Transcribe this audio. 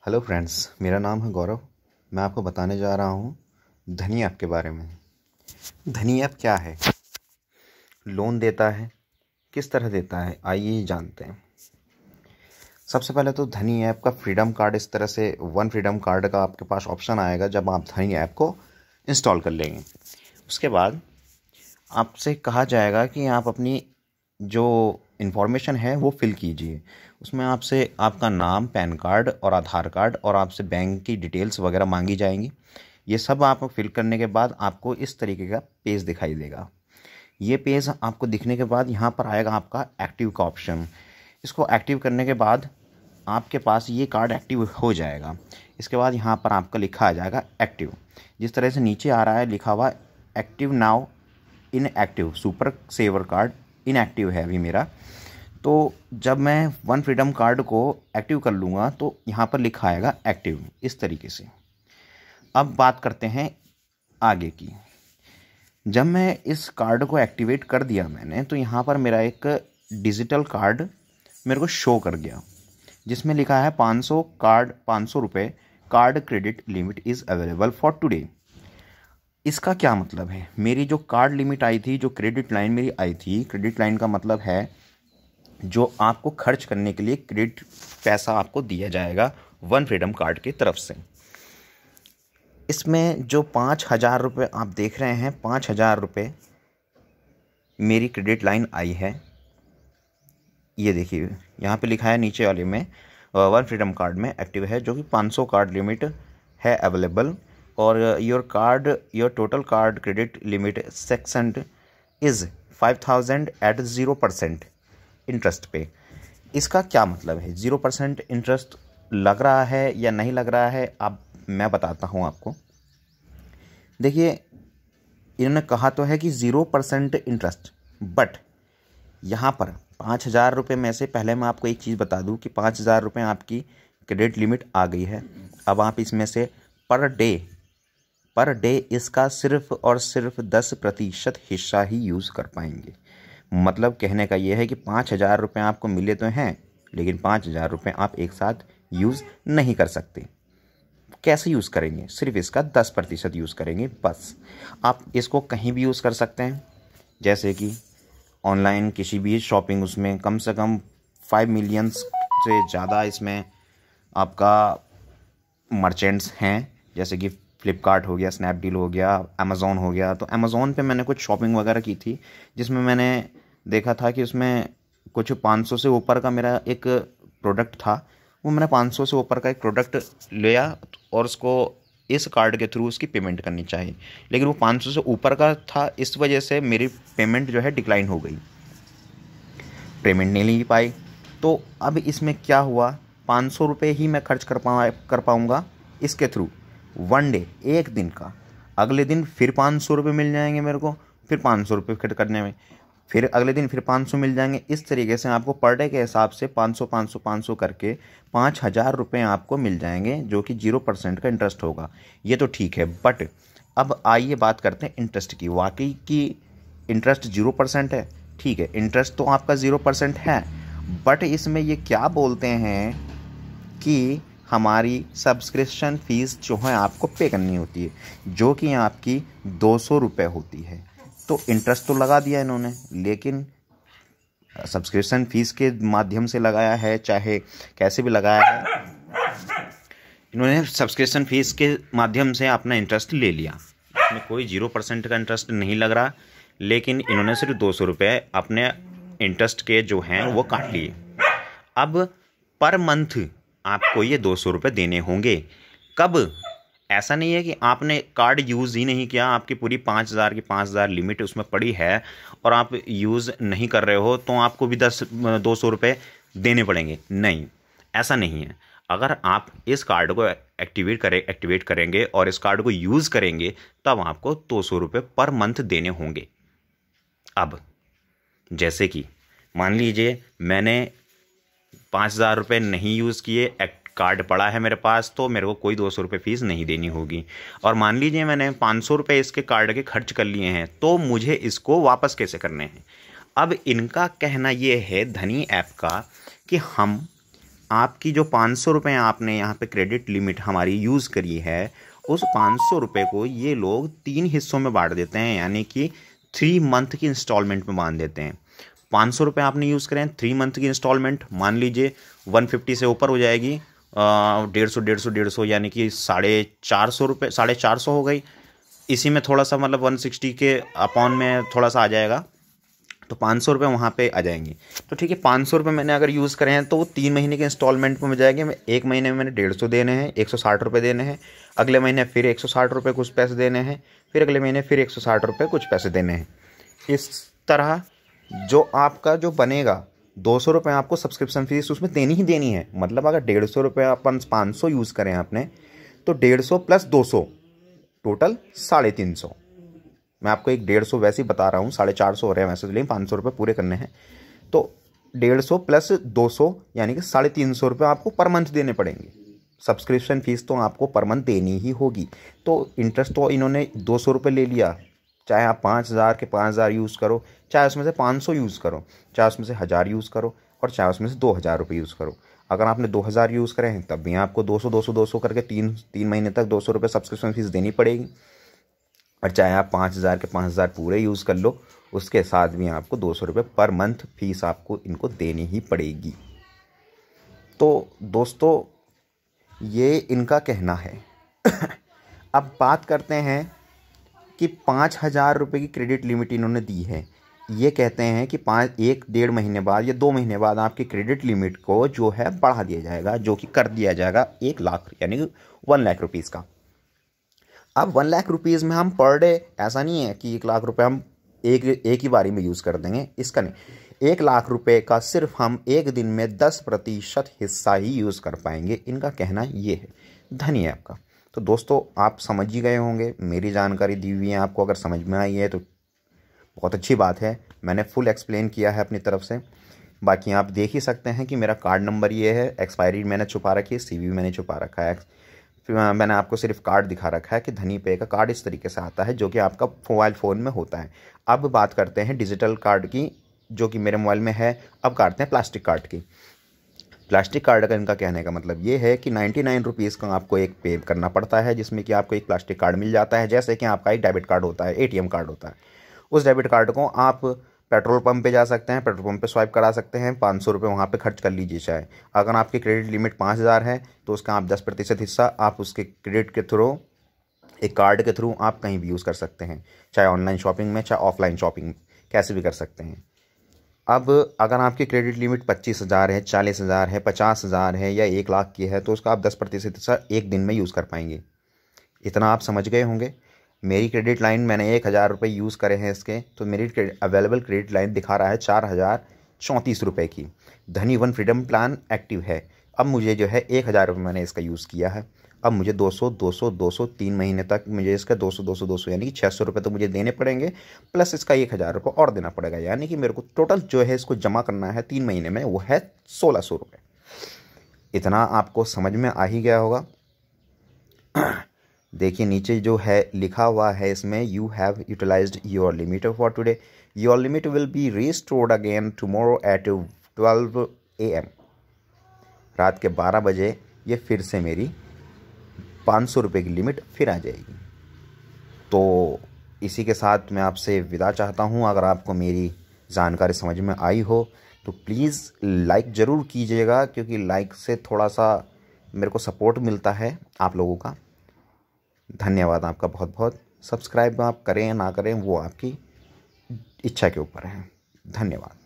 Hello friends, मेरा नाम है गौरव। मैं आपको बताने जा रहा हूँ धनी ऐप के बारे में। धनी ऐप क्या है, लोन देता है, किस तरह देता है, आइए जानते हैं। सबसे पहले तो धनी ऐप का फ्रीडम कार्ड, इस तरह से वन फ्रीडम कार्ड का आपके पास ऑप्शन आएगा जब आप धनी ऐप को इंस्टॉल कर लेंगे। उसके बाद आपसे कहा जाएगा कि आप अपनी जो इन्फॉर्मेशन है वो फिल कीजिए। उसमें आपसे आपका नाम, पैन कार्ड और आधार कार्ड और आपसे बैंक की डिटेल्स वगैरह मांगी जाएंगी। ये सब आप फिल करने के बाद आपको इस तरीके का पेज दिखाई देगा। ये पेज आपको दिखने के बाद यहाँ पर आएगा आपका एक्टिव का ऑप्शन। इसको एक्टिव करने के बाद आपके पास ये कार्ड एक्टिव हो जाएगा। इसके बाद यहाँ पर आपका लिखा आ जाएगा एक्टिव। जिस तरह से नीचे आ रहा है लिखा हुआ active now inactive, super saver card inactive है अभी मेरा। तो जब मैं वन फ्रीडम कार्ड को एक्टिव कर लूँगा तो यहाँ पर लिखा आएगा एक्टिव, इस तरीके से। अब बात करते हैं आगे की। जब मैं इस कार्ड को एक्टिवेट कर दिया मैंने, तो यहाँ पर मेरा एक डिजिटल कार्ड मेरे को शो कर गया जिसमें लिखा है 500 रुपये card credit limit is available for today. इसका क्या मतलब है, मेरी जो कार्ड लिमिट आई थी, जो क्रेडिट लाइन मेरी आई थी, क्रेडिट लाइन का मतलब है जो आपको खर्च करने के लिए क्रेडिट पैसा आपको दिया जाएगा वन फ्रीडम कार्ड की तरफ से। इसमें जो 5,000 रुपये आप देख रहे हैं, 5,000 रुपये मेरी क्रेडिट लाइन आई है। ये देखिए यहाँ पे लिखा है नीचे वाले में वन फ्रीडम कार्ड में एक्टिव है, जो कि 500 कार्ड लिमिट है अवेलेबल। और your total card credit limit section is 5,000 at 0% interest पे। इसका क्या मतलब है, 0% इंटरेस्ट लग रहा है या नहीं लग रहा है, अब मैं बताता हूँ आपको। देखिए इन्होंने कहा तो है कि 0% इंटरेस्ट, बट यहाँ पर 5,000 रुपये में से पहले मैं आपको एक चीज़ बता दूँ कि 5,000 रुपये आपकी क्रेडिट लिमिट आ गई है। अब आप इसमें से पर डे इसका सिर्फ और सिर्फ 10% हिस्सा ही यूज़ कर पाएंगे। मतलब कहने का ये है कि 5,000 रुपये आपको मिले तो हैं, लेकिन 5,000 रुपये आप एक साथ यूज़ नहीं कर सकते। कैसे यूज़ करेंगे, सिर्फ इसका 10% यूज़ करेंगे बस। आप इसको कहीं भी यूज़ कर सकते हैं, जैसे कि ऑनलाइन किसी भी शॉपिंग, उसमें कम से कम 5 मिलियन से ज़्यादा इसमें आपका मर्चेंट्स हैं, जैसे कि फ्लिपकार्ट हो गया, स्नैपडील हो गया, अमेज़ॉन हो गया। तो अमेज़ॉन पे मैंने कुछ शॉपिंग वगैरह की थी जिसमें मैंने देखा था कि उसमें कुछ 500 से ऊपर का मेरा एक प्रोडक्ट था। वो मैंने 500 से ऊपर का एक प्रोडक्ट लिया और उसको इस कार्ड के थ्रू उसकी पेमेंट करनी चाहिए, लेकिन वो 500 से ऊपर का था। इस वजह से मेरी पेमेंट जो है डिक्लाइन हो गई, पेमेंट नहीं ले पाई। तो अब इसमें क्या हुआ, 500 रुपये ही मैं खर्च कर पाऊँगा इसके थ्रू, वन डे, एक दिन का। अगले दिन फिर 500 रुपये मिल जाएंगे मेरे को, फिर 500 रुपये फिर करने में, फिर अगले दिन फिर 500 मिल जाएंगे। इस तरीके से आपको पर डे के हिसाब से 500 500 500 करके 5,000 रुपये आपको मिल जाएंगे, जो कि 0% का इंटरेस्ट होगा। ये तो ठीक है, बट अब आइए बात करते हैं इंटरेस्ट की। वाकई की इंटरेस्ट 0% है, ठीक है, इंटरेस्ट तो आपका 0% है, बट इसमें ये क्या बोलते हैं कि हमारी सब्सक्रिप्शन फ़ीस जो है आपको पे करनी होती है, जो कि आपकी 200 रुपये होती है। तो इंटरेस्ट तो लगा दिया इन्होंने, लेकिन सब्सक्रिप्शन फ़ीस के माध्यम से लगाया है, चाहे कैसे भी लगाया है, इन्होंने सब्सक्रिप्शन फ़ीस के माध्यम से अपना इंटरेस्ट ले लिया। इसमें कोई 0% का इंटरेस्ट नहीं लग रहा, लेकिन इन्होंने सिर्फ 200 रुपये अपने इंटरेस्ट के जो हैं वो काट लिए। अब पर मंथ आपको ये 200 रुपये देने होंगे। कब, ऐसा नहीं है कि आपने कार्ड यूज़ ही नहीं किया, आपकी पूरी 5,000 की 5,000 लिमिट उसमें पड़ी है और आप यूज़ नहीं कर रहे हो, तो आपको भी 200 रुपये देने पड़ेंगे। नहीं, ऐसा नहीं है। अगर आप इस कार्ड को एक्टिवेट करेंगे और इस कार्ड को यूज़ करेंगे, तब आपको 200 रुपये पर मंथ देने होंगे। अब जैसे कि मान लीजिए मैंने 5,000 रुपये नहीं यूज़ किए, कार्ड पड़ा है मेरे पास, तो मेरे को कोई 200 रुपये फ़ीस नहीं देनी होगी। और मान लीजिए मैंने 500 रुपये इसके कार्ड के खर्च कर लिए हैं, तो मुझे इसको वापस कैसे करने हैं। अब इनका कहना ये है, धनी ऐप का, कि हम आपकी जो 500 रुपये आपने यहाँ पे क्रेडिट लिमिट हमारी यूज़ करी है, उस 500 रुपये को ये लोग 3 हिस्सों में बांट देते हैं, यानी कि 3 मंथ की इंस्टॉलमेंट में बांध देते हैं। 500 रुपये आपने यूज़ करें, 3 मंथ की इंस्टॉलमेंट मान लीजिए 150 से ऊपर हो जाएगी, 150 यानी कि 450 रुपये, 450 हो गई। इसी में थोड़ा सा मतलब 160 के अपॉन में थोड़ा सा आ जाएगा, तो 500 रुपये वहाँ पे आ जाएंगे। तो ठीक है, 500 रुपये मैंने अगर यूज़ करें हैं तो वो 3 महीने के इंस्टॉलमेंट में मिल जाएंगे। एक महीने में मैंने 150 देने हैं, 160 रुपये देने हैं, अगले महीने फिर 160 रुपये कुछ पैसे देने हैं, फिर अगले महीने फिर 160 रुपये कुछ पैसे देने हैं। इस तरह जो आपका जो बनेगा 200 रुपये आपको सब्सक्रिप्शन फीस उसमें देनी ही देनी है। मतलब अगर 150 रुपये अपन 500 यूज़ करें आपने, तो 150 प्लस 200 टोटल 350। मैं आपको एक 150 वैसे ही बता रहा हूँ, 450 हो रहे हैं वैसे, लेकिन 500 रुपये पूरे करने हैं। तो 150 प्लस 200 यानी कि 350 रुपये आपको पर मंथ देने पड़ेंगे। सब्सक्रिप्शन फीस तो आपको पर मंथ देनी ही होगी। तो इंटरेस्ट तो इन्होंने 200 रुपये ले लिया, चाहे आप 5000 के 5000 यूज़ करो, चाहे उसमें से 500 यूज़ करो, चाहे उसमें से 1000 यूज़ करो, और चाहे उसमें से 2000 रुपये यूज़ करो। अगर आपने 2000 यूज़ करें तब भी आपको 200 करके 3 महीने तक 200 रुपये सब्सक्रिप्शन फीस देनी पड़ेगी। और चाहे आप 5000 के 5000 पूरे यूज़ कर लो, उसके साथ भी आपको 200 रुपये पर मंथ फीस आपको इनको देनी ही पड़ेगी। तो दोस्तों ये इनका कहना है। अब बात करते हैं कि 5000 रुपये की क्रेडिट लिमिट इन्होंने दी है। ये कहते हैं कि 1-1.5 महीने बाद या 2 महीने बाद आपकी क्रेडिट लिमिट को जो है बढ़ा दिया जाएगा, जो कि कर दिया जाएगा 1 लाख यानी कि 1 लाख रुपीज़ का। अब 1 लाख रुपीज़ में हम पर डे, ऐसा नहीं है कि 1 लाख रुपए हम एक ही बारी में यूज़ कर देंगे, इसका नहीं। 1 लाख रुपए का सिर्फ हम एक दिन में 10% हिस्सा ही यूज़ कर पाएंगे, इनका कहना ये है। धन्यवाद आपका। तो दोस्तों आप समझ ही गए होंगे, मेरी जानकारी दी हुई है आपको, अगर समझ में आई है तो बहुत अच्छी बात है। मैंने फुल एक्सप्लेन किया है अपनी तरफ से। बाकी आप देख ही सकते हैं कि मेरा कार्ड नंबर ये है, एक्सपायरी मैंने छुपा रखी है, सीवी मैंने छुपा रखा है। फिर मैंने आपको सिर्फ कार्ड दिखा रखा है कि धनी पे का कार्ड इस तरीके से आता है, जो कि आपका मोबाइल फ़ोन में होता है। अब बात करते हैं डिजिटल कार्ड की, जो कि मेरे मोबाइल में है। अब करते हैं प्लास्टिक कार्ड की। प्लास्टिक कार्ड का इनका कहने का मतलब ये है कि 99 रुपीज़ का आपको एक पे करना पड़ता है, जिसमें कि आपको एक प्लास्टिक कार्ड मिल जाता है। जैसे कि आपका एक डेबिट कार्ड होता है, ATM कार्ड होता है। उस डेबिट कार्ड को आप पेट्रोल पंप पे जा सकते हैं, पेट्रोल पंप पे स्वाइप करा सकते हैं, 500 रुपये वहाँ पे खर्च कर लीजिए। चाहे अगर आपकी क्रेडिट लिमिट 5000 है तो उसका आप 10% हिस्सा आप उसके क्रेडिट के थ्रू, एक कार्ड के थ्रू आप कहीं भी यूज़ कर सकते हैं, चाहे ऑनलाइन शॉपिंग में, चाहे ऑफलाइन शॉपिंग में, कैसे भी कर सकते हैं। अब अगर आपकी क्रेडिट लिमिट 25,000 है, 40,000 है, 50,000 है या 1 लाख की है, तो उसका आप 10% हिस्सा एक दिन में यूज़ कर पाएंगे। इतना आप समझ गए होंगे। मेरी क्रेडिट लाइन मैंने 1000 रुपये यूज़ करे हैं इसके, तो मेरी अवेलेबल क्रेडिट लाइन दिखा रहा है 4034 रुपये की। धनी वन फ्रीडम प्लान एक्टिव है। अब मुझे जो है 1000 रुपये मैंने इसका यूज़ किया है। अब मुझे 200 3 महीने तक मुझे इसका 200 यानी कि 600 रुपये तो मुझे देने पड़ेंगे, प्लस इसका 1000 रुपये और देना पड़ेगा। यानी कि मेरे को टोटल जो है इसको जमा करना है 3 महीने में, वो है 1600 रुपये। इतना आपको समझ में आ ही गया होगा। देखिए नीचे जो है लिखा हुआ है इसमें, you have utilised your limit for today, your limit will be restored again tomorrow at 12 AM। रात के 12 बजे ये फिर से मेरी 500 रुपये की लिमिट फिर आ जाएगी। तो इसी के साथ मैं आपसे विदा चाहता हूँ। अगर आपको मेरी जानकारी समझ में आई हो तो प्लीज़ लाइक ज़रूर कीजिएगा, क्योंकि लाइक से थोड़ा सा मेरे को सपोर्ट मिलता है आप लोगों का। धन्यवाद आपका बहुत बहुत। सब्सक्राइब आप करें या ना करें वो आपकी इच्छा के ऊपर है। धन्यवाद।